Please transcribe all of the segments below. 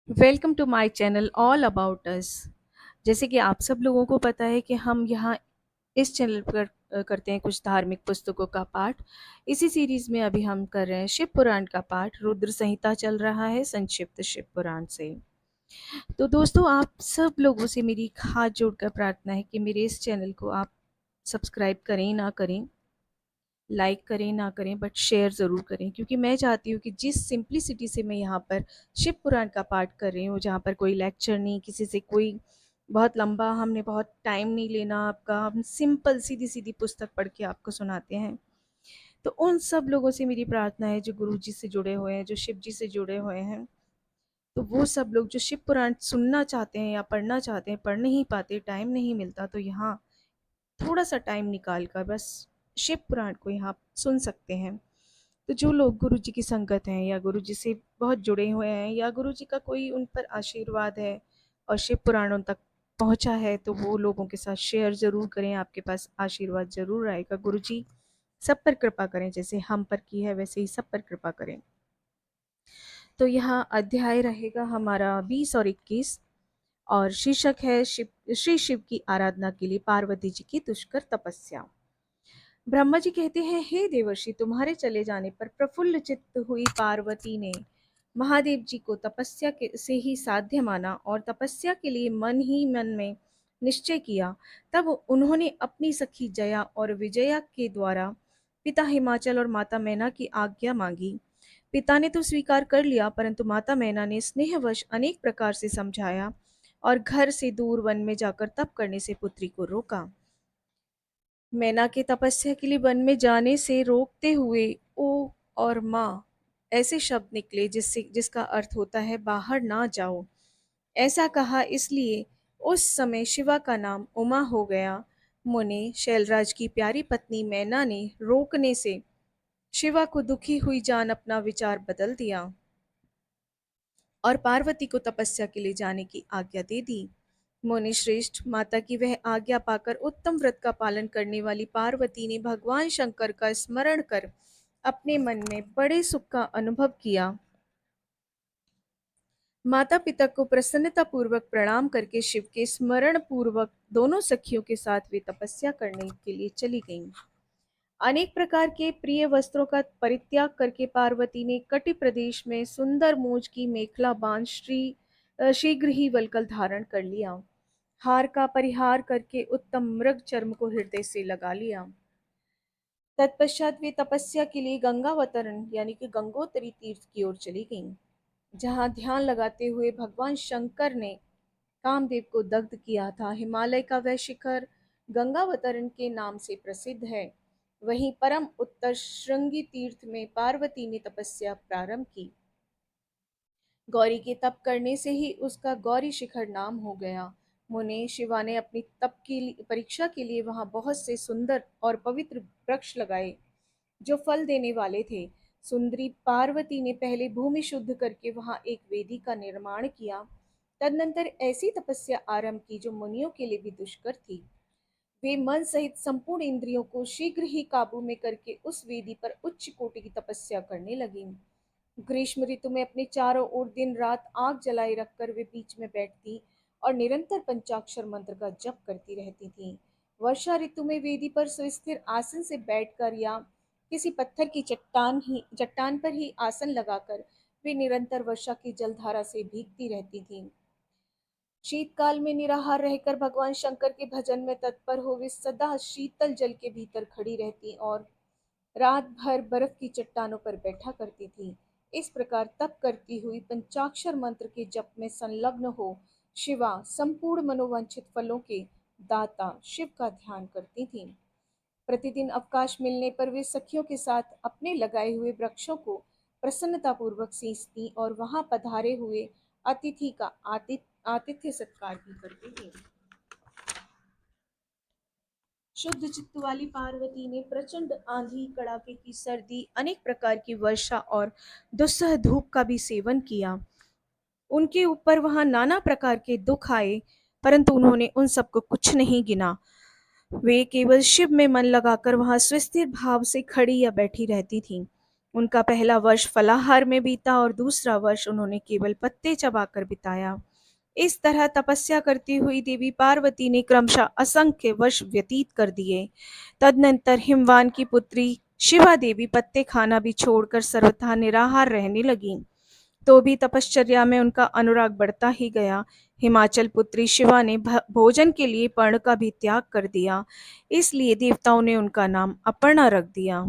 Welcome to my channel all about us. जैसे कि आप सब लोगों को पता है कि हम यहाँ इस चैनल पर करते हैं कुछ धार्मिक पुस्तकों का पाठ। इसी सीरीज में अभी हम कर रहे हैं शिव पुराण का पाठ। रुद्र संहिता चल रहा है संक्षिप्त शिव पुराण से। तो दोस्तों, आप सब लोगों से मेरी हाथ जोड़कर प्रार्थना है कि मेरे इस चैनल को आप सब्सक्राइब करें ना करें, लाइक करें ना करें, बट शेयर ज़रूर करें, क्योंकि मैं चाहती हूँ कि जिस सिंप्लिसिटी से मैं यहाँ पर शिव पुराण का पाठ कर रही हूँ, जहाँ पर कोई लेक्चर नहीं, किसी से कोई बहुत लंबा, हमने बहुत टाइम नहीं लेना आपका, हम सिंपल सीधी सीधी पुस्तक पढ़ के आपको सुनाते हैं। तो उन सब लोगों से मेरी प्रार्थना है जो गुरु जी से जुड़े हुए हैं, जो शिव जी से जुड़े हुए हैं। तो वो सब लोग जो शिव पुराण सुनना चाहते हैं या पढ़ना चाहते हैं, पढ़ नहीं पाते, टाइम नहीं मिलता, तो यहाँ थोड़ा सा टाइम निकाल कर बस शिव पुराण को यहाँ सुन सकते हैं। तो जो लोग गुरु जी की संगत हैं या गुरु जी से बहुत जुड़े हुए हैं या गुरु जी का कोई उन पर आशीर्वाद है और शिव पुराण उन तक पहुँचा है, तो वो लोगों के साथ शेयर ज़रूर करें। आपके पास आशीर्वाद ज़रूर आएगा। गुरु जी सब पर कृपा करें, जैसे हम पर की है वैसे ही सब पर कृपा करें। तो यहाँ अध्याय रहेगा हमारा 20 और 21, और शीर्षक है श्री शिव की आराधना के लिए पार्वती जी की दुष्कर तपस्या। ब्रह्मा जी कहते हैं, हे देवर्षि, तुम्हारे चले जाने पर प्रफुल्ल चित्त हुई पार्वती ने महादेव जी को तपस्या के से ही साध्य माना और तपस्या के लिए मन ही मन में निश्चय किया। तब उन्होंने अपनी सखी जया और विजया के द्वारा पिता हिमाचल और माता मैना की आज्ञा मांगी। पिता ने तो स्वीकार कर लिया, परंतु माता मैना ने स्नेहवश अनेक प्रकार से समझाया और घर से दूर वन में जाकर तप करने से पुत्री को रोका। मैना के तपस्या के लिए वन में जाने से रोकते हुए ओ और माँ ऐसे शब्द निकले जिसका अर्थ होता है बाहर ना जाओ। ऐसा कहा इसलिए उस समय शिवा का नाम उमा हो गया। मुने शैलराज की प्यारी पत्नी मैना ने रोकने से शिवा को दुखी हुई जान अपना विचार बदल दिया और पार्वती को तपस्या के लिए जाने की आज्ञा दे दी। मुनि श्रेष्ठ, माता की वह आज्ञा पाकर उत्तम व्रत का पालन करने वाली पार्वती ने भगवान शंकर का स्मरण कर अपने मन में बड़े सुख का अनुभव किया। माता पिता को प्रसन्नता पूर्वक प्रणाम करके शिव के स्मरण पूर्वक दोनों सखियों के साथ वे तपस्या करने के लिए चली गईं। अनेक प्रकार के प्रिय वस्त्रों का परित्याग करके पार्वती ने कटि प्रदेश में सुंदर मूंज की मेखला बांध शीघ्र ही वलकल धारण कर लिया। हार का परिहार करके उत्तम मृग चर्म को हृदय से लगा लिया। तत्पश्चात वे तपस्या के लिए गंगावतरण यानी कि गंगोत्री तीर्थ की ओर चली गईं, जहाँ ध्यान लगाते हुए भगवान शंकर ने कामदेव को दग्ध किया था। हिमालय का वह शिखर गंगावतरण के नाम से प्रसिद्ध है। वहीं परम उत्तर श्रृंगी तीर्थ में पार्वती ने तपस्या प्रारंभ की। गौरी के तप करने से ही उसका गौरी शिखर नाम हो गया। मुने शिवा ने अपनी तप की परीक्षा के लिए वहां बहुत से सुंदर और पवित्र वृक्ष लगाए जो फल देने वाले थे। सुंदरी पार्वती ने पहले भूमि शुद्ध करके वहां एक वेदी का निर्माण किया। तदनंतर ऐसी तपस्या आरंभ की जो मुनियों के लिए भी दुष्कर थी। वे मन सहित संपूर्ण इंद्रियों को शीघ्र ही काबू में करके उस वेदी पर उच्च कोटि की तपस्या करने लगी। ग्रीष्म ऋतु में अपने चारों ओर दिन रात आग जलाए रखकर वे बीच में बैठती और निरंतर पंचाक्षर मंत्र का जप करती रहती थीं। वर्षा ऋतु में वेदी पर सुस्थिर आसन से बैठकर या किसी पत्थर की चट्टान पर ही आसन लगाकर वे निरंतर वर्षा की जलधारा से भीगती रहती थीं। शीतकाल में निराहार रहकर भगवान शंकर के भजन में तत्पर हो वे सदा शीतल जल के भीतर खड़ी रहती और रात भर बर्फ की चट्टानों पर बैठा करती थी। इस प्रकार तप करती हुई पंचाक्षर मंत्र के जप में संलग्न हो शिवा संपूर्ण मनोवांछित फलों के दाता शिव का ध्यान करती थीं। प्रतिदिन अवकाश मिलने पर वे सखियों के साथ अपने लगाए हुए वृक्षों को प्रसन्नतापूर्वक सींचती और वहां पधारे हुए अतिथि का आतिथ्य सत्कार भी करती थी। शुद्ध चित्त वाली पार्वती ने प्रचंड आंधी, कड़ाके की सर्दी, अनेक प्रकार की वर्षा और दुस्सह धूप का भी सेवन किया। उनके ऊपर वहां नाना प्रकार के दुख आए, परंतु उन्होंने उन सबको कुछ नहीं गिना। वे केवल शिव में मन लगाकर वहां स्वस्थिर भाव से खड़ी या बैठी रहती थीं। उनका पहला वर्ष फलाहार में बीता और दूसरा वर्ष उन्होंने केवल पत्ते चबाकर बिताया। इस तरह तपस्या करती हुई देवी पार्वती ने क्रमशः असंख्य वर्ष व्यतीत कर दिए। तदनंतर हिमवान की पुत्री शिवा देवी पत्ते खाना भी छोड़कर सर्वथा निराहार रहने लगीं। तो भी तपश्चर्या में उनका अनुराग बढ़ता ही गया। हिमाचल पुत्री शिवा ने भोजन के लिए पर्ण का भी त्याग कर दिया, इसलिए देवताओं ने उनका नाम अपर्णा रख दिया।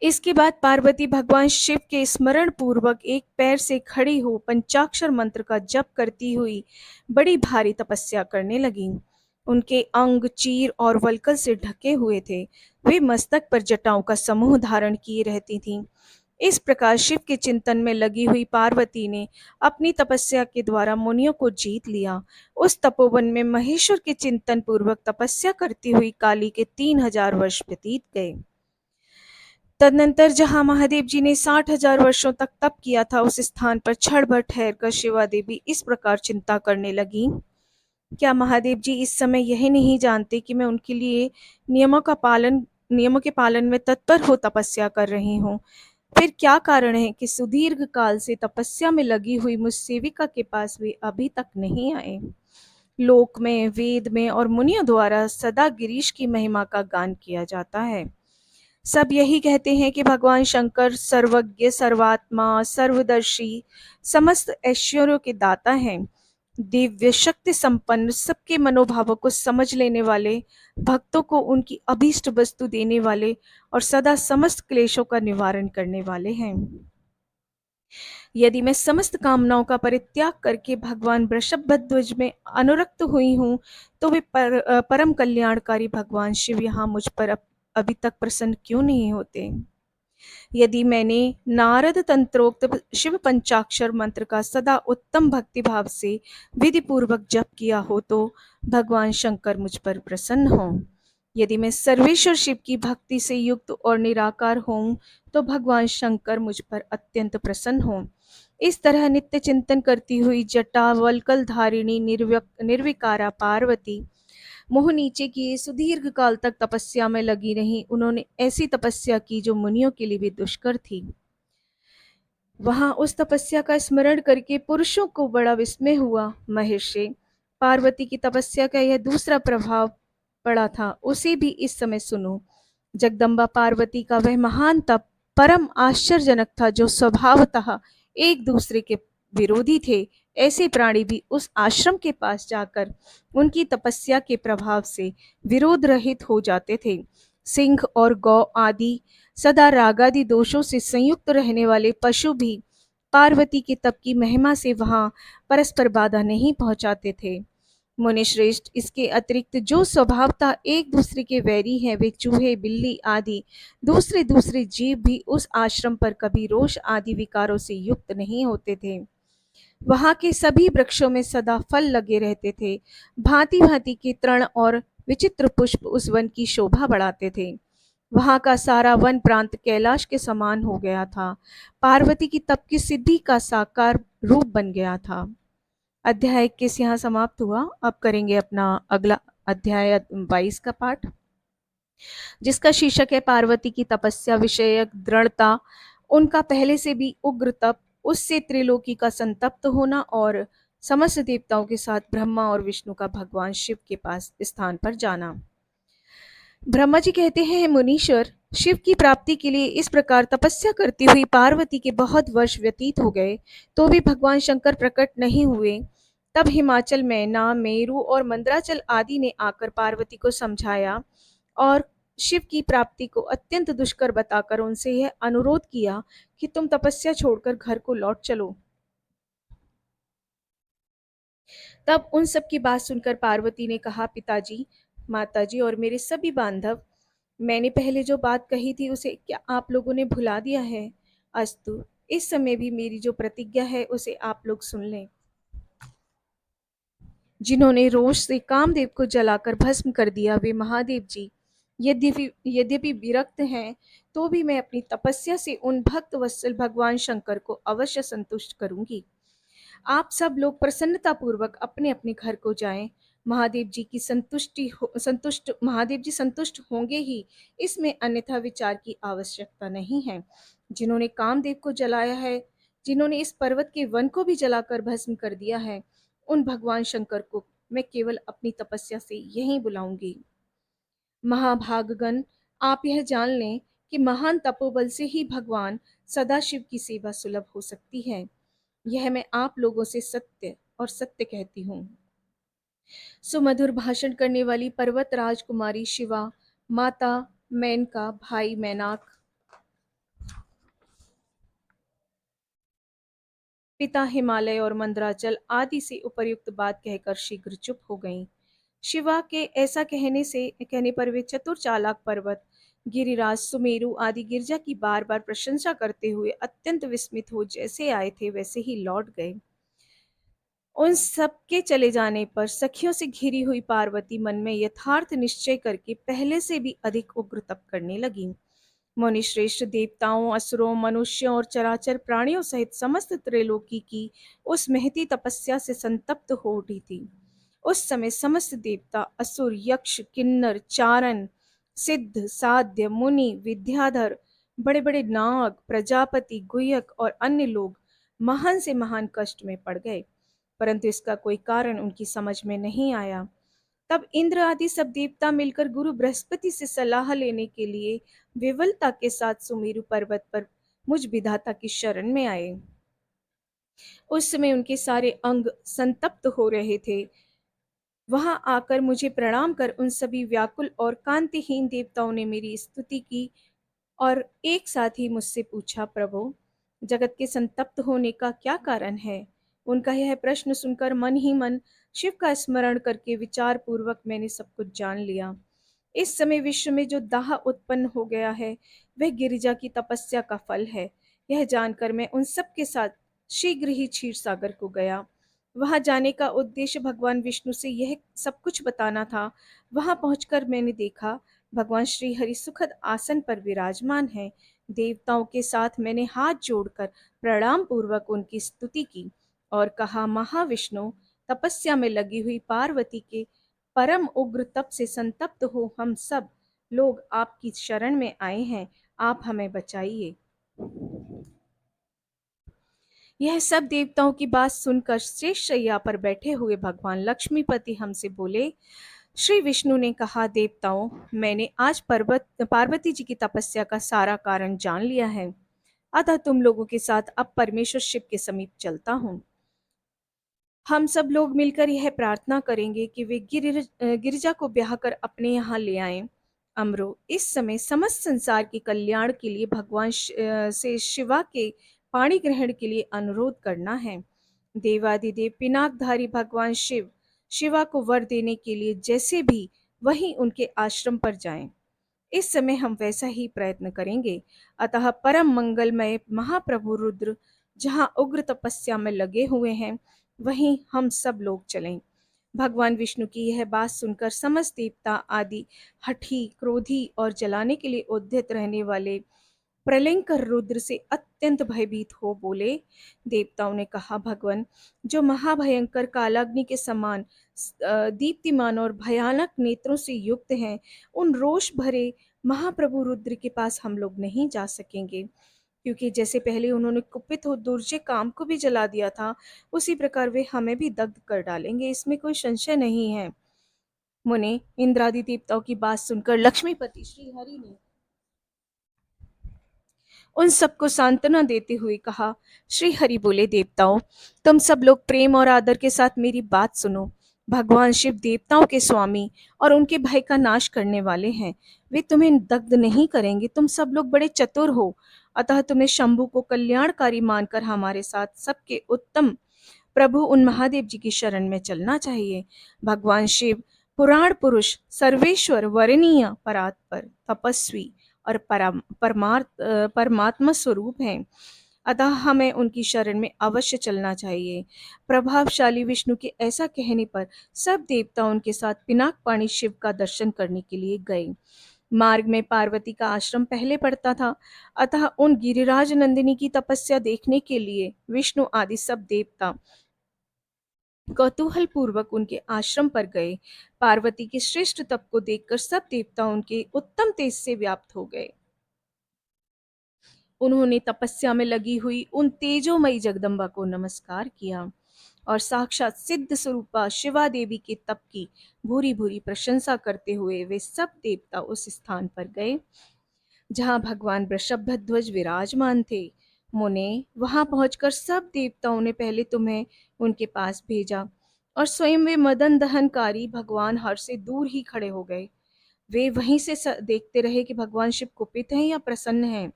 इसके बाद पार्वती भगवान शिव के स्मरण पूर्वक एक पैर से खड़ी हो पंचाक्षर मंत्र का जप करती हुई बड़ी भारी तपस्या करने लगी। उनके अंग चीर और वल्कल से ढके हुए थे। वे मस्तक पर जटाओं का समूह धारण किए रहती थीं। इस प्रकार शिव के चिंतन में लगी हुई पार्वती ने अपनी तपस्या के द्वारा मुनियों को जीत लिया। उस तपोवन में महेश्वर के चिंतन पूर्वक तपस्या करती हुई काली के 3000 वर्ष व्यतीत गए। तदनंतर जहां महादेव जी ने 60,000 वर्षों तक तप किया था, उस स्थान पर क्षण भर ठहरकर शिवा देवी इस प्रकार चिंता करने लगी, क्या महादेव जी इस समय यह नहीं जानते कि मैं उनके लिए नियमों के पालन में तत्पर हो तपस्या कर रही हूँ? फिर क्या कारण है कि सुदीर्घ काल से तपस्या में लगी हुई मुझ सेविका के पास वे अभी तक नहीं आए? लोक में, वेद में और मुनियों द्वारा सदा गिरीश की महिमा का गान किया जाता है। सब यही कहते हैं कि भगवान शंकर सर्वज्ञ, सर्वात्मा, सर्वदर्शी, समस्त ऐश्वर्यों के दाता हैं। दिव्य शक्ति संपन्न, सबके मनोभावों को समझ लेने वाले, भक्तों को उनकी अभीष्ट वस्तु देने वाले और सदा समस्त क्लेशों का निवारण करने वाले हैं। यदि मैं समस्त कामनाओं का परित्याग करके भगवान वृषभध्वज में अनुरक्त हुई हूँ, तो वे परम कल्याणकारी भगवान शिव यहाँ मुझ पर अभी तक प्रसन्न क्यों नहीं होते? यदि मैंने नारद तंत्रोक्त शिव पंचाक्षर मंत्र का सदा उत्तम भक्ति भाव से विधि पूर्वक जप किया हो, तो भगवान शंकर मुझ पर प्रसन्न हों। यदि मैं सर्वेश्वर शिव की भक्ति से युक्त और निराकार हूँ, तो भगवान शंकर मुझ पर अत्यंत प्रसन्न हों। इस तरह नित्य चिंतन करती हुई जटा वल्कल धारिणी निर्विकारा पार्वती मुंह नीचे किए सुदीर्घ काल तक तपस्या में लगी रही। उन्होंने ऐसी तपस्या की जो मुनियों के लिए भी दुष्कर थी। वहां उस तपस्या का स्मरण करके पुरुषों को बड़ा विस्मय हुआ। महर्षि, पार्वती की तपस्या का यह दूसरा प्रभाव पड़ा था, उसे भी इस समय सुनो। जगदम्बा पार्वती का वह महान तप परम आश्चर्यजनक था, जो स्वभावतः एक दूसरे के विरोधी थे। ऐसे प्राणी भी उस आश्रम के पास जाकर उनकी तपस्या के प्रभाव से विरोध रहित हो जाते थे। सिंह और गौ आदि सदा रागादि दोषों से संयुक्त रहने वाले पशु भी पार्वती के तप की महिमा से वहां परस्पर बाधा नहीं पहुंचाते थे। मुनिश्रेष्ठ, इसके अतिरिक्त जो स्वभावतः एक दूसरे के वैरी हैं, वे चूहे, बिल्ली आदि दूसरे दूसरे जीव भी उस आश्रम पर कभी रोष आदि विकारों से युक्त नहीं होते थे। वहां के सभी वृक्षों में सदा फल लगे रहते थे। भांति भांति के तृण और विचित्र पुष्प उस वन की शोभा बढ़ाते थे। वहां का सारा वन प्रांत कैलाश के समान हो गया था। पार्वती की तप की सिद्धि का साकार रूप बन गया था। अध्याय 21 यहाँ समाप्त हुआ। अब करेंगे अपना अगला अध्याय 22 का पाठ, जिसका शीर्षक है पार्वती की तपस्या विषयक दृढ़ता, उनका पहले से भी उग्र तप, उससे त्रिलोकी का संतप्त होना और समस्त देवताओं के साथ ब्रह्मा और विष्णु का भगवान शिव के पास स्थान पर जाना। ब्रह्मा जी कहते हैं, मुनीश्वर, शिव की प्राप्ति के लिए इस प्रकार तपस्या करती हुई पार्वती के बहुत वर्ष व्यतीत हो गए, तो भी भगवान शंकर प्रकट नहीं हुए। तब हिमाचल, मैना, मेरु और मंदराचल आदि ने आकर पार्वती को समझाया और शिव की प्राप्ति को अत्यंत दुष्कर बताकर उनसे यह अनुरोध किया कि तुम तपस्या छोड़कर घर को लौट चलो। तब उन सब की बात सुनकर पार्वती ने कहा, पिताजी, माताजी और मेरे सभी बांधव, मैंने पहले जो बात कही थी उसे क्या आप लोगों ने भुला दिया है? अस्तु, इस समय भी मेरी जो प्रतिज्ञा है उसे आप लोग सुन लें। जिन्होंने रोष से कामदेव को जलाकर भस्म कर दिया, वे महादेव जी यद्यपि विरक्त हैं, तो भी मैं अपनी तपस्या से उन भक्त वत्सल भगवान शंकर को अवश्य संतुष्ट करूंगी। आप सब लोग प्रसन्नता पूर्वक अपने अपने घर को जाएं। महादेव जी की संतुष्ट महादेव जी संतुष्ट होंगे ही, इसमें अन्यथा विचार की आवश्यकता नहीं है। जिन्होंने कामदेव को जलाया है, जिन्होंने इस पर्वत के वन को भी जलाकर भस्म कर दिया है, उन भगवान शंकर को मैं केवल अपनी तपस्या से यहीं बुलाऊंगी। महाभागगण, आप यह जान लें कि महान तपोबल से ही भगवान सदाशिव की सेवा सुलभ हो सकती है। यह मैं आप लोगों से सत्य और सत्य कहती हूँ। सुमधुर भाषण करने वाली पर्वत राजकुमारी शिवा, माता मेनका, भाई मैनाक, पिता हिमालय और मंदराचल आदि से उपर्युक्त बात कहकर शीघ्र चुप हो गईं। शिवा के ऐसा कहने पर वे चतुर चालाक पर्वत, गिरिराज, सुमेरु आदि गिरजा की बार बार प्रशंसा करते हुए अत्यंत विस्मित हो जैसे आए थे वैसे ही लौट गए। उन सबके चले जाने पर सखियों से घिरी हुई पार्वती मन में यथार्थ निश्चय करके पहले से भी अधिक उग्र तप करने लगी। मुनिश्रेष्ठ देवताओं, असुरों, मनुष्यों और चराचर प्राणियों सहित समस्त त्रैलोकी की उस महती तपस्या से संतप्त हो उठी थी। उस समय समस्त देवता, असुर, यक्ष, किन्नर, चारण, सिद्ध, साध्य, मुनि, विद्याधर, बड़े बड़े नाग, प्रजापति, गुह्यक और अन्य लोग महान से महान कष्ट में पड़ गए, परंतु इसका कोई कारण उनकी समझ में नहीं आया। तब इंद्र आदि सब देवता मिलकर गुरु बृहस्पति से सलाह लेने के लिए विवलता के साथ सुमेरु पर्वत पर मुझ विधाता की शरण में आए। उस समय उनके सारे अंग संतप्त हो रहे थे। वहां आकर मुझे प्रणाम कर उन सभी व्याकुल और कांतिहीन देवताओं ने मेरी स्तुति की और एक साथ ही मुझसे पूछा, प्रभु, जगत के संतप्त होने का क्या कारण है? उनका यह प्रश्न सुनकर मन ही मन शिव का स्मरण करके विचार पूर्वक मैंने सब कुछ जान लिया। इस समय विश्व में जो दाह उत्पन्न हो गया है वह गिरिजा की तपस्या का फल है। यह जानकर मैं उन सब के साथ शीघ्र ही क्षीर सागर को गया। वहां जाने का उद्देश्य भगवान विष्णु से यह सब कुछ बताना था। वहां पहुंचकर मैंने देखा भगवान श्री हरि सुखद आसन पर विराजमान है। देवताओं के साथ मैंने हाथ जोड़कर प्रणाम पूर्वक उनकी स्तुति की और कहा, महाविष्णु, तपस्या में लगी हुई पार्वती के परम उग्र तप से संतप्त हो हम सब लोग आपकी शरण में आए हैं, आप हमें बचाइए। यह सब देवताओं की बात सुनकर श्रेष्ठ शैया पर बैठे हुए भगवान लक्ष्मीपति हमसे बोले, श्री विष्णु ने कहा, देवताओं, मैंने आज पार्वती जी की तपस्या का सारा कारण जान लिया है, अतः तुम लोगों के साथ अब परमेश्वर शिव के समीप चलता हूँ। हम सब लोग मिलकर यह प्रार्थना करेंगे कि वे गिरिजा को ब्याह कर अपने यहाँ ले आएं। अमरो, इस समय समस्त संसार के कल्याण के लिए भगवान से शिवा के पाणी ग्रहण के लिए अनुरोध करना है। देवादिदेव पिनाकधारी भगवान शिव शिवा को वर देने के लिए जैसे भी वहीं उनके आश्रम पर जाएं। इस समय हम वैसा ही प्रयत्न करेंगे। अतः परम मंगलमय महाप्रभु रुद्र जहाँ उग्र तपस्या में लगे हुए हैं वहीं हम सब लोग चलें। भगवान विष्णु की यह बात सुनकर समस्त देवता आदि हठी, क्रोधी और जलाने के लिए उद्यत रहने वाले प्रलयंकर रुद्र से अत्यंत भयभीत हो बोले। देवताओं ने कहा, भगवान, जो महाभयंकर कालाग्नि के समान दीप्तिमान और भयानक नेत्रों से युक्त हैं, उन रोष भरे महाप्रभु रुद्र के पास हम लोग नहीं जा सकेंगे, क्योंकि जैसे पहले उन्होंने कुपित हो दुर्जय काम को भी जला दिया था, उसी प्रकार वे हमें भी दग्ध कर डालेंगे, इसमें कोई संशय नहीं है। मुने, इंद्रादि देवताओं की बात सुनकर लक्ष्मीपति श्री हरि ने उन सबको सांत्वना देते हुए कहा, श्री हरि बोले, देवताओं, तुम सब लोग प्रेम और आदर के साथ मेरी बात सुनो। भगवान शिव देवताओं के स्वामी और उनके भय का नाश करने वाले हैं। वे तुम्हें दग्ध नहीं करेंगे। तुम सब लोग बड़े चतुर हो, अतः तुम्हें शंभु को कल्याणकारी मानकर हमारे साथ सबके उत्तम प्रभु उन महादेव जी की शरण में चलना चाहिए। भगवान शिव पुराण पुरुष, सर्वेश्वर, वरणीय, परात्पर, तपस्वी और परमात्मा स्वरूप हैं, अतः हमें उनकी शरण में अवश्य चलना चाहिए। प्रभावशाली विष्णु के ऐसा कहने पर सब देवता उनके साथ पिनाकपाणी शिव का दर्शन करने के लिए गए। मार्ग में पार्वती का आश्रम पहले पड़ता था, अतः उन गिरिराज नंदिनी की तपस्या देखने के लिए विष्णु आदि सब देवता कौतूहल पूर्वक उनके आश्रम पर गए। पार्वती के श्रेष्ठ तप को देखकर सब देवता उनके उत्तम तेज से व्याप्त हो गए। उन्होंने तपस्या में लगी हुई उन तेजोमयी जगदम्बा को नमस्कार किया और साक्षात सिद्ध स्वरूपा शिवा देवी के तप की भूरी भूरी प्रशंसा करते हुए वे सब देवता उस स्थान पर गए जहाँ भगवान वृषभध्वज विराजमान थे। मुने, वहां पहुंचकर सब देवताओं ने पहले तुम्हें उनके पास भेजा और स्वयं वे मदन दहनकारी भगवान हर से दूर ही खड़े हो गए। वे वहीं से देखते रहे कि भगवान शिव कुपित हैं या प्रसन्न हैं।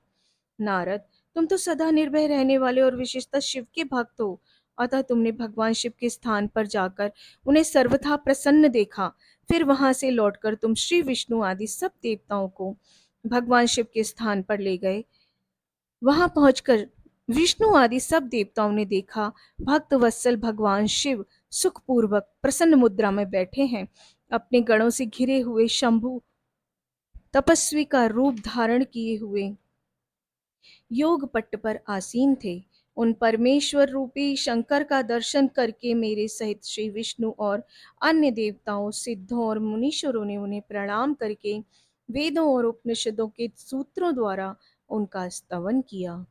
नारद, तुम तो सदा निर्भय रहने वाले और विशेषतः शिव के भक्त हो, अतः तुमने भगवान शिव के स्थान पर जाकर उन्हें सर्वथा प्रसन्न देखा। फिर वहां से लौटकर तुम श्री विष्णु आदि सब देवताओं को भगवान शिव के स्थान पर ले गए। वहां पहुंचकर विष्णु आदि सब देवताओं ने देखा भक्त वत्सल भगवान शिव सुखपूर्वक प्रसन्न मुद्रा में बैठे हैं। अपने गणों से घिरे हुए शंभु तपस्वी का रूप धारण किए हुए योग पट्ट पर आसीन थे। उन परमेश्वर रूपी शंकर का दर्शन करके मेरे सहित श्री विष्णु और अन्य देवताओं, सिद्धों और मुनीश्वरों ने उन्हें प्रणाम करके वेदों और उपनिषदों के सूत्रों द्वारा उनका स्तवन किया।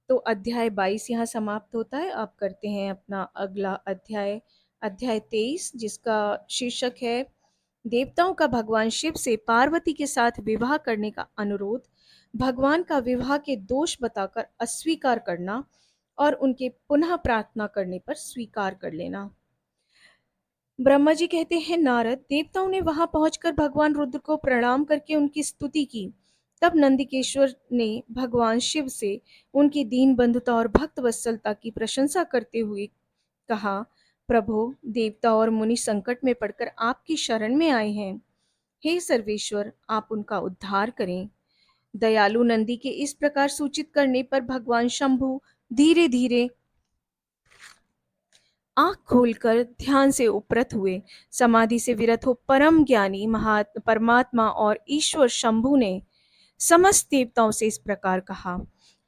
तो अध्याय 22 यहाँ समाप्त होता है। आप करते हैं अपना अगला अध्याय, अध्याय 23, जिसका शीर्षक है देवताओं का भगवान शिव से पार्वती के साथ विवाह करने का अनुरोध, भगवान का विवाह के दोष बताकर अस्वीकार करना और उनके पुनः प्रार्थना करने पर स्वीकार कर लेना। ब्रह्मा जी कहते हैं, नारद, देवताओं ने वहां पहुंचकर भगवान रुद्र को प्रणाम करके उनकी स्तुति की। तब नंदिकेश्वर ने भगवान शिव से उनकी दीन बंधुता और भक्त वत्सलता की प्रशंसा करते हुए कहा, प्रभु, देवता और मुनि संकट में पड़कर आपकी शरण में आए हैं। हे सर्वेश्वर, आप उनका उद्धार करें। दयालु नंदी के इस प्रकार सूचित करने पर भगवान शंभु धीरे धीरे आंख खोलकर ध्यान से उपरत हुए। समाधि से विरत हो परम ज्ञानी परमात्मा और ईश्वर शंभु ने समस्त देवताओं से इस प्रकार कहा।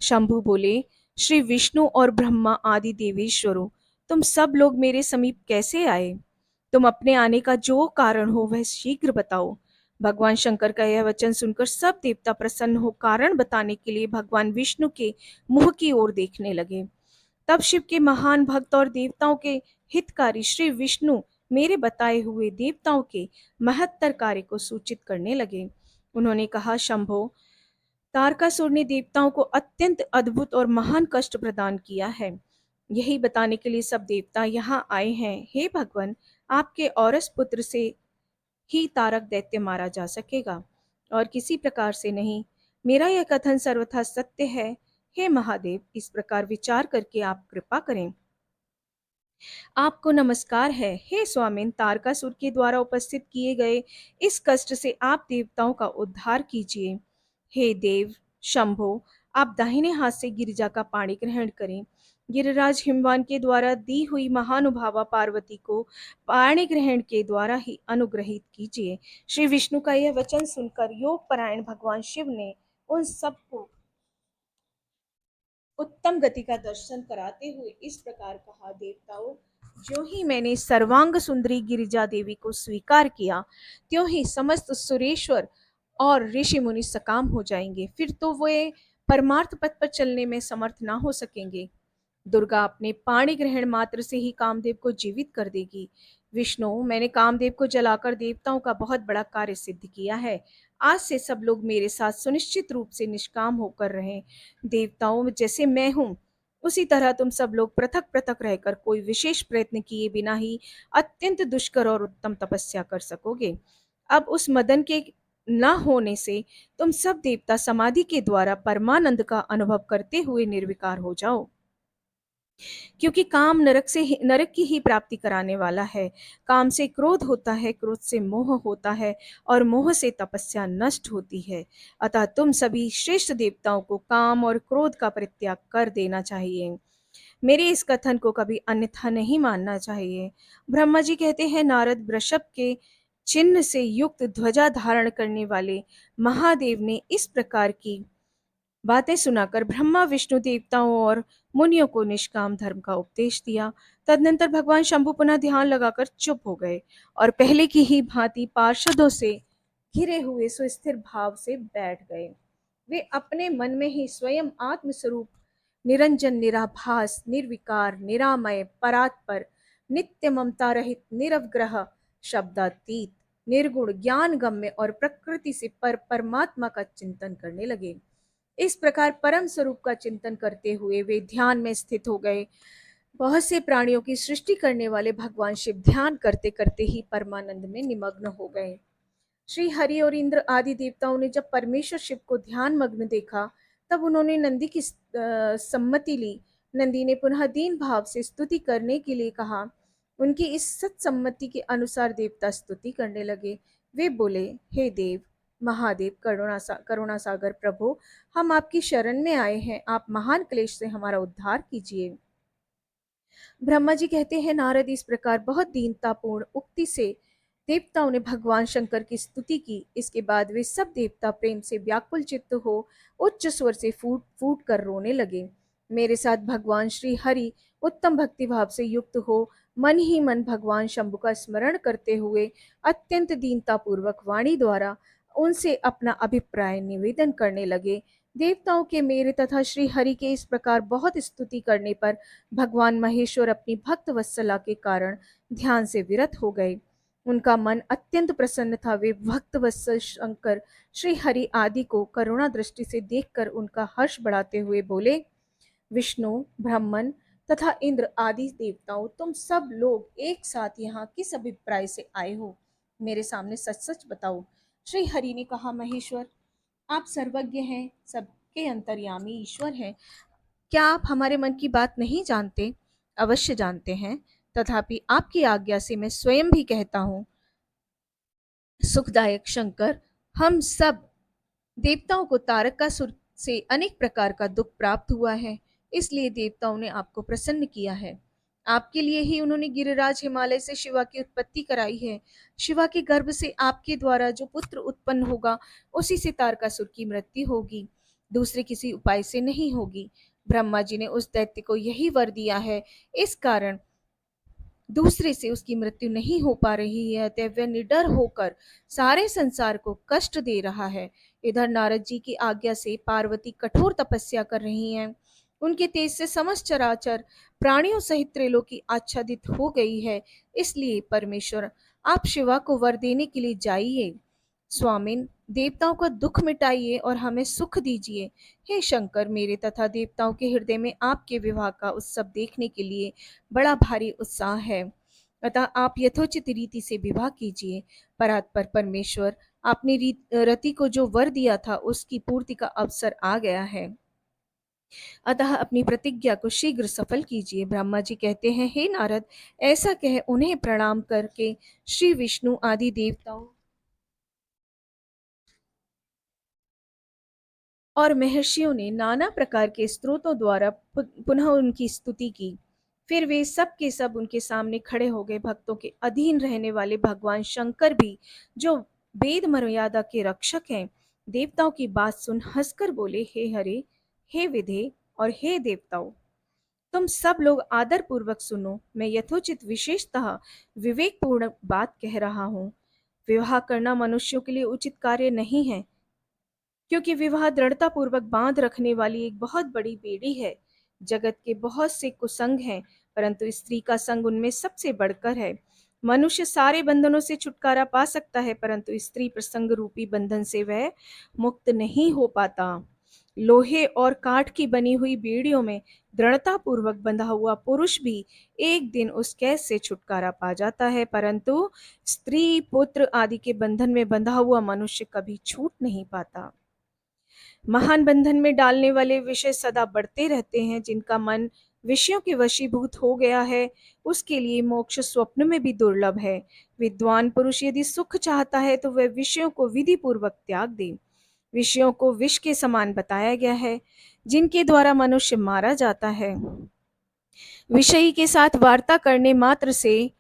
शंभु बोले, श्री विष्णु और ब्रह्मा आदि देवेश्वरों, तुम सब लोग मेरे समीप कैसे आए? तुम अपने आने का जो कारण हो वह शीघ्र बताओ। भगवान शंकर का यह वचन सुनकर सब देवता प्रसन्न हो कारण बताने के लिए भगवान विष्णु के मुंह की ओर देखने लगे। तब शिव के महान भक्त और देवताओं के हितकारी श्री विष्णु मेरे बताए हुए देवताओं के महत्तर कार्य को सूचित करने लगे। उन्होंने कहा, शंभो, तारकासुर ने देवताओं को अत्यंत अद्भुत और महान कष्ट प्रदान किया है। यही बताने के लिए सब देवता यहाँ आए हैं। हे भगवान, आपके औरस पुत्र से ही तारक दैत्य मारा जा सकेगा और किसी प्रकार से नहीं। मेरा यह कथन सर्वथा सत्य है। हे महादेव, इस प्रकार विचार करके आप कृपा करें। आपको नमस्कार है। हे स्वामिन, तारकासुर के द्वारा उपस्थित किए गए इस कष्ट से आप देवताओं का उद्धार कीजिए। हे देव शंभो, आप दाहिने हाथ से गिरिजा का पाणी ग्रहण करें। गिरिराज हिमवान के द्वारा दी हुई महानुभावा पार्वती को पाणी ग्रहण के द्वारा ही अनुग्रहित कीजिए। श्री विष्णु का यह वचन सुनकर योग परायण भगवान शिव ने उन सबको उत्तम गति का दर्शन कराते हुए इस प्रकार कहा, देवताओं, जो ही मैंने सर्वांग सुंदरी गिरिजा देवी को स्वीकार किया, त्यों ही समस्त सुरेश्वर और ऋषि मुनि सकाम हो जाएंगे। फिर तो वे परमार्थ पथ पर चलने में समर्थ ना हो सकेंगे। दुर्गा अपने पाणी ग्रहण मात्र से ही कामदेव को जीवित कर देगी। विष्णु, मैंने कामदेव को जलाकर देवताओं का बहुत बड़ा कार्य सिद्ध किया है। आज से सब लोग मेरे साथ सुनिश्चित रूप से निष्काम होकर रहें। देवताओं जैसे मैं हूँ, उसी तरह तुम सब लोग पृथक पृथक रहकर कोई विशेष प्रयत्न किए बिना ही अत्यंत दुष्कर और उत्तम तपस्या कर सकोगे। अब उस मदन के न होने से तुम सब देवता समाधि के द्वारा परमानंद का अनुभव करते हुए निर्विकार हो जाओ, क्योंकि काम नरक की ही प्राप्ति कराने वाला है। काम से क्रोध होता है, क्रोध से मोह होता है और मोह से तपस्या नष्ट होती है। अतः तुम सभी श्रेष्ठ देवताओं को काम और क्रोध का परित्याग कर देना चाहिए। मेरे इस कथन को कभी अन्यथा नहीं मानना चाहिए। ब्रह्मा जी कहते हैं, नारद, वृषभ के चिन्ह से युक्त ध्वजा धारण करने वाले महादेव ने इस प्रकार की बातें सुनाकर ब्रह्मा विष्णु देवताओं और मुनियों को निष्काम धर्म का उपदेश दिया। तदनंतर भगवान शंभु पुनः ध्यान लगाकर चुप हो गए और पहले की ही भांति पार्षदों से घिरे हुए सुस्थिर भाव से बैठ गए। वे अपने मन में ही स्वयं आत्मस्वरूप निरंजन, निराभास, निर्विकार, निरामय, परात्पर, नित्य ममता रहित, निरवग्रह, शब्दातीत, निर्गुण, ज्ञान गम्य और प्रकृति से परमात्मा का चिंतन करने लगे। इस प्रकार परम स्वरूप का चिंतन करते हुए वे ध्यान में स्थित हो गए। बहुत से प्राणियों की सृष्टि करने वाले भगवान शिव ध्यान करते करते ही परमानंद में निमग्न हो गए। श्री हरि और इंद्र आदि देवताओं ने जब परमेश्वर शिव को ध्यान मग्न देखा, तब उन्होंने नंदी की सम्मति ली। नंदी ने पुनः दीन भाव से स्तुति करने के लिए कहा। उनकी इस सत्सम्मति के अनुसार देवता स्तुति करने लगे। वे बोले, हे देव, महादेव, करुणा सागर प्रभु, हम आपकी शरण में आए हैं, आप महान क्लेश से हमारा उद्धार कीजिए। ब्रह्मा जी कहते हैं, नारद इस प्रकार बहुत दीनतापूर्ण उक्ति से देवताओं ने भगवान शंकर की स्तुति की। इसके बाद वे सब देवता प्रेम से व्याकुल चित्त हो उच्च स्वर से फूट फूट कर रोने लगे। मेरे साथ भगवान श्री हरि उत्तम भक्ति भाव से युक्त हो मन ही मन भगवान शंभु का स्मरण करते हुए अत्यंत दीनतापूर्वक वाणी द्वारा उनसे अपना अभिप्राय निवेदन करने लगे। देवताओं के मेरे तथा श्री हरि के इस प्रकार बहुत स्तुति करने पर भगवान महेश्वर अपनी भक्त वत्सला के कारण ध्यान से विरत हो गए। उनका मन अत्यंत प्रसन्न था। वे भक्त वत्सल शंकर श्री हरि आदि को करुणा दृष्टि से देखकर उनका हर्ष बढ़ाते हुए बोले, विष्णु, ब्रह्मन तथा इंद्र आदि देवताओं, तुम सब लोग एक साथ यहाँ किस अभिप्राय से आए हो? मेरे सामने सच सच बताओ। श्री हरि ने कहा, महेश्वर, आप सर्वज्ञ हैं, सबके अंतर्यामी ईश्वर हैं। क्या आप हमारे मन की बात नहीं जानते? अवश्य जानते हैं, तथापि आपकी आज्ञा से मैं स्वयं भी कहता हूँ, सुखदायक शंकर, हम सब देवताओं को तारकासुर से अनेक प्रकार का दुख प्राप्त हुआ है, इसलिए देवताओं ने आपको प्रसन्न किया है। आपके लिए ही उन्होंने गिरिराज हिमालय से शिवा की उत्पत्ति कराई है। शिवा के गर्भ से आपके द्वारा जो पुत्र उत्पन्न होगा, उसी से तारकासुर की मृत्यु होगी, दूसरे किसी उपाय से नहीं होगी। ब्रह्मा जी ने उस दैत्य को यही वर दिया है, इस कारण दूसरे से उसकी मृत्यु नहीं हो पा रही है, अतः वह निडर होकर सारे संसार को कष्ट दे रहा है। इधर नारद जी की आज्ञा से पार्वती कठोर तपस्या कर रही हैं। उनके तेज से समस्त चराचर प्राणियों सहित त्रैलोकी आच्छादित हो गई है। इसलिए परमेश्वर, आप शिवा को वर देने के लिए जाइए। स्वामिन, देवताओं का दुख मिटाइए और हमें सुख दीजिए। हे शंकर, मेरे तथा देवताओं के हृदय में आपके विवाह का उत्सव देखने के लिए बड़ा भारी उत्साह है, अतः आप यथोचित रीति से विवाह कीजिए। परात्पर परमेश्वर, आपने रति को जो वर दिया था, उसकी पूर्ति का अवसर आ गया है, अतः अपनी प्रतिज्ञा को शीघ्र सफल कीजिए। ब्रह्मा जी कहते हैं, हे नारद, ऐसा कह उन्हें प्रणाम करके श्री विष्णु आदि देवताओं और महर्षियों ने नाना प्रकार के स्त्रोतों द्वारा पुनः उनकी स्तुति की। फिर वे सब के सब उनके सामने खड़े हो गए। भक्तों के अधीन रहने वाले भगवान शंकर भी, जो वेद मर्यादा के रक्षक हैं, देवताओं की बात सुन हंसकर बोले, हे हरे, हे विधे और हे देवताओं, तुम सब लोग आदर पूर्वक सुनो। मैं यथोचित विशेषतः विवेकपूर्ण बात कह रहा हूँ। विवाह करना मनुष्यों के लिए उचित कार्य नहीं है, क्योंकि विवाह दृढ़ता पूर्वक बांध रखने वाली एक बहुत बड़ी बेड़ी है। जगत के बहुत से कुसंग हैं, परंतु स्त्री का संग उनमें सबसे बढ़कर है। मनुष्य सारे बंधनों से छुटकारा पा सकता है, परंतु स्त्री प्रसंग रूपी बंधन से वह मुक्त नहीं हो पाता। लोहे और काठ की बनी हुई बेड़ियों में दृढ़ता पूर्वक बंधा हुआ पुरुष भी एक दिन उस कैद से छुटकारा पा जाता है, परंतु स्त्री, पुत्र आदि के बंधन में बंधा हुआ मनुष्य कभी छूट नहीं पाता। महान बंधन में डालने वाले विषय सदा बढ़ते रहते हैं। जिनका मन विषयों के वशीभूत हो गया है, उसके लिए मोक्ष स्वप्न में भी दुर्लभ है। विद्वान पुरुष यदि सुख चाहता है तो वह विषयों को विधि पूर्वक त्याग दे। विषयों को विष के समान बताया गया है, जिनके द्वारा मनुष्य मारा जाता है। विषयी के साथ वार्ता करने मात्र से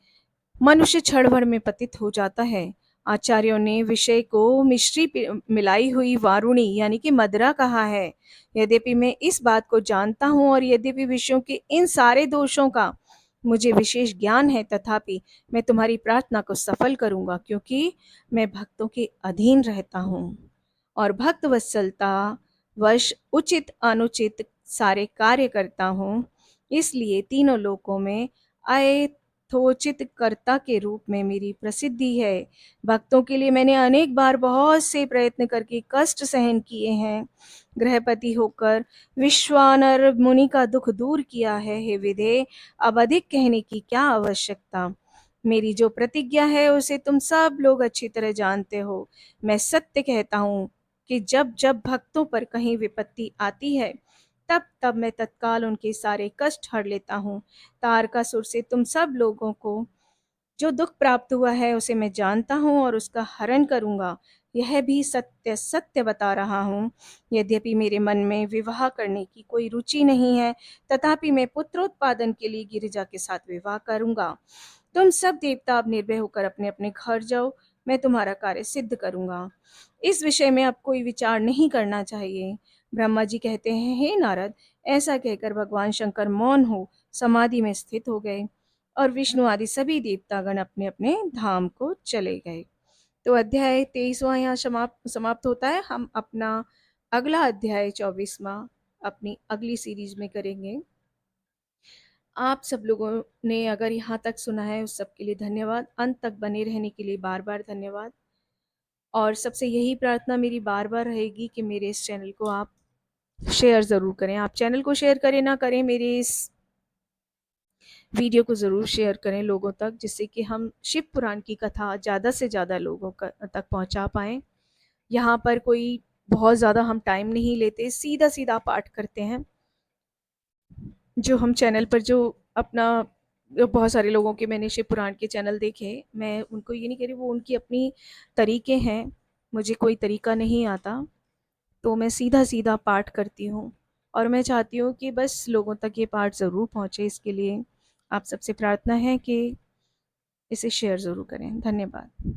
मनुष्य क्षण भर में पतित हो जाता है। आचार्यों ने विषय को मिश्री मिलाई हुई वारुणी यानी कि मदरा कहा है। यद्यपि मैं इस बात को जानता हूँ और यद्यपि विषयों के इन सारे दोषों का मुझे विशेष ज्ञान है, तथापि मैं तुम्हारी प्रार्थना को सफल करूँगा, क्योंकि मैं भक्तों के अधीन रहता हूँ और भक्त वत्सलता वश उचित अनुचित सारे कार्य करता हूँ। इसलिए तीनों लोकों में यथोचित कर्ता के रूप में मेरी प्रसिद्धि है। भक्तों के लिए मैंने अनेक बार बहुत से प्रयत्न करके कष्ट सहन किए हैं। गृहपति होकर विश्वानर मुनि का दुख दूर किया है। हे विधे, अब अधिक कहने की क्या आवश्यकता। मेरी जो प्रतिज्ञा है उसे तुम सब लोग अच्छी तरह जानते हो। मैं सत्य कहता हूँ कि जब जब भक्तों पर कहीं विपत्ति आती है, तब तब मैं तत्काल उनके सारे कष्ट हर लेता हूँ। तारकासुर से तुम सब लोगों को जो दुख प्राप्त हुआ है उसे मैं जानता हूँ और उसका हरण करूँगा। यह भी सत्य सत्य बता रहा हूँ। यद्यपि मेरे मन में विवाह करने की कोई रुचि नहीं है, तथापि मैं पुत्रोत्पादन के लिए गिरिजा के साथ विवाह करूँगा। तुम सब देवता अब निर्भय होकर अपने अपने घर जाओ, मैं तुम्हारा कार्य सिद्ध करूँगा। इस विषय में अब कोई विचार नहीं करना चाहिए। ब्रह्मा जी कहते हैं, हे नारद, ऐसा कहकर भगवान शंकर मौन हो समाधि में स्थित हो गए और विष्णु आदि सभी देवतागण अपने अपने धाम को चले गए। तो अध्याय 23वां यहाँ समाप्त होता है। हम अपना अगला अध्याय 24वां अपनी अगली सीरीज में करेंगे। आप सब लोगों ने अगर यहाँ तक सुना है उस सब के लिए धन्यवाद। अंत तक बने रहने के लिए बार बार धन्यवाद। और सबसे यही प्रार्थना मेरी बार बार रहेगी कि मेरे इस चैनल को आप शेयर ज़रूर करें। आप चैनल को शेयर करें ना करें, मेरे इस वीडियो को ज़रूर शेयर करें लोगों तक, जिससे कि हम शिव पुराण की कथा ज़्यादा से ज़्यादा लोगों तक पहुंचा पाएँ। यहाँ पर कोई बहुत ज़्यादा हम टाइम नहीं लेते, सीधा सीधा पाठ करते हैं। जो हम चैनल पर जो अपना बहुत सारे लोगों के मैंने शिव पुराण के चैनल देखे, मैं उनको ये नहीं कह रही, वो उनकी अपनी तरीके हैं, मुझे कोई तरीका नहीं आता। तो मैं सीधा सीधा पाठ करती हूँ और मैं चाहती हूँ कि बस लोगों तक ये पाठ ज़रूर पहुँचे। इसके लिए आप सबसे प्रार्थना है कि इसे शेयर ज़रूर करें। धन्यवाद।